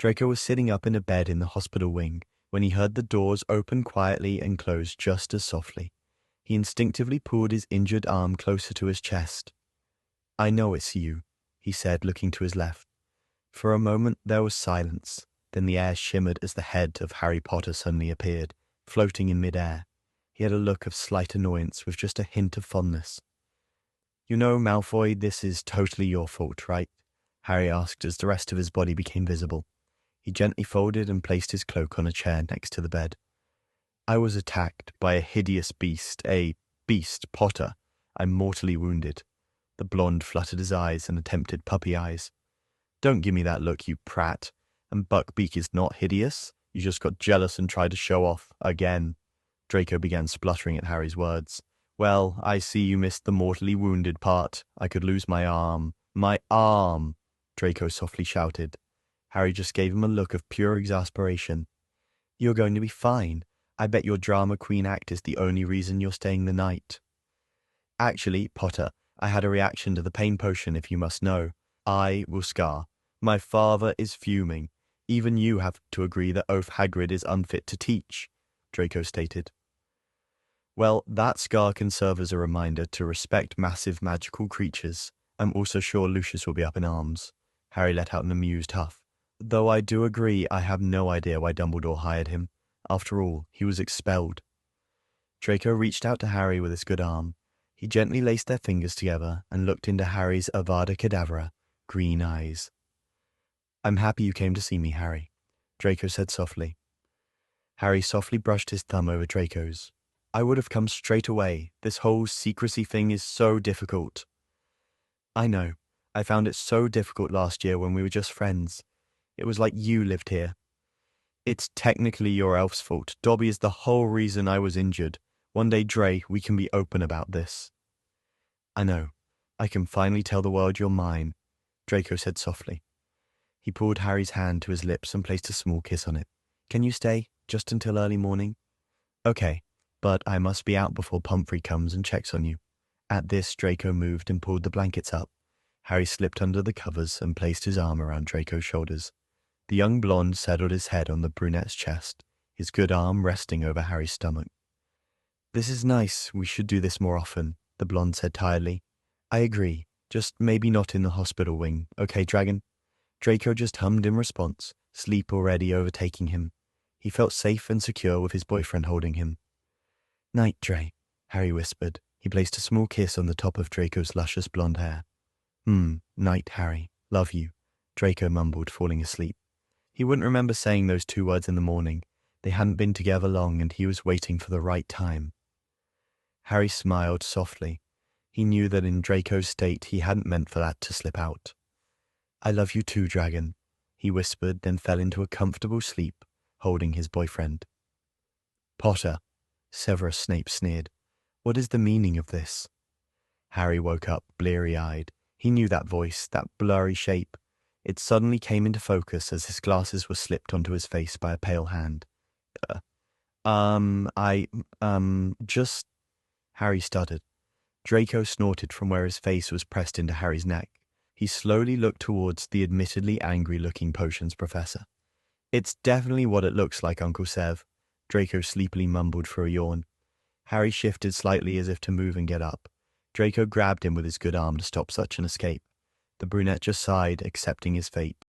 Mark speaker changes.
Speaker 1: Draco was sitting up in a bed in the hospital wing when he heard the doors open quietly and close just as softly. He instinctively pulled his injured arm closer to his chest. "I know it's you," he said, looking to his left. For a moment there was silence, then the air shimmered as the head of Harry Potter suddenly appeared, floating in mid-air. He had a look of slight annoyance with just a hint of fondness. "You know, Malfoy, this is totally your fault, right?" Harry asked as the rest of his body became visible. He gently folded and placed his cloak on a chair next to the bed. "I was attacked by a hideous beast, a beast, Potter. I'm mortally wounded." The blonde fluttered his eyes and attempted puppy eyes. "Don't give me that look, you prat. And Buckbeak is not hideous. You just got jealous and tried to show off, again." Draco began spluttering at Harry's words. "Well, I see you missed the mortally wounded part. I could lose my arm. My arm!" Draco softly shouted. Harry just gave him a look of pure exasperation. "You're going to be fine. I bet your drama queen act is the only reason you're staying the night." "Actually, Potter, I had a reaction to the pain potion, if you must know. I will scar. My father is fuming. Even you have to agree that Oaf Hagrid is unfit to teach," Draco stated. "Well, that scar can serve as a reminder to respect massive magical creatures. I'm also sure Lucius will be up in arms." Harry let out an amused huff. "Though I do agree I have no idea why Dumbledore hired him. After all, he was expelled." Draco reached out to Harry with his good arm. He gently laced their fingers together and looked into Harry's Avada Kedavra green eyes. "I'm happy you came to see me, Harry," Draco said softly. Harry softly brushed his thumb over Draco's. "I would have come straight away. This whole secrecy thing is so difficult." "I know. I found it so difficult last year when we were just friends. It was like you lived here." "It's technically your elf's fault. Dobby is the whole reason I was injured. One day, Dre, we can be open about this." "I know. I can finally tell the world you're mine," Draco said softly. He pulled Harry's hand to his lips and placed a small kiss on it. "Can you stay, just until early morning?" "Okay, but I must be out before Pumphrey comes and checks on you." At this, Draco moved and pulled the blankets up. Harry slipped under the covers and placed his arm around Draco's shoulders. The young blonde settled his head on the brunette's chest, his good arm resting over Harry's stomach. "This is nice. We should do this more often," the blonde said tiredly. "I agree. Just maybe not in the hospital wing. Okay, Dragon?" Draco just hummed in response, sleep already overtaking him. He felt safe and secure with his boyfriend holding him. "Night, Dre," Harry whispered. He placed a small kiss on the top of Draco's luscious blonde hair. Night, Harry. Love you," Draco mumbled, falling asleep. He wouldn't remember saying those two words in the morning. They hadn't been together long, and he was waiting for the right time. Harry smiled softly. He knew that in Draco's state he hadn't meant for that to slip out. "I love you too, Dragon," he whispered, then fell into a comfortable sleep, holding his boyfriend. "Potter," Severus Snape sneered. "What is the meaning of this?" Harry woke up, bleary-eyed. He knew that voice, that blurry shape. It suddenly came into focus as his glasses were slipped onto his face by a pale hand. Just... Harry stuttered. Draco snorted from where his face was pressed into Harry's neck. He slowly looked towards the admittedly angry-looking potions professor. "It's definitely what it looks like, Uncle Sev," Draco sleepily mumbled through a yawn. Harry shifted slightly as if to move and get up. Draco grabbed him with his good arm to stop such an escape. The brunette just sighed, accepting his fate.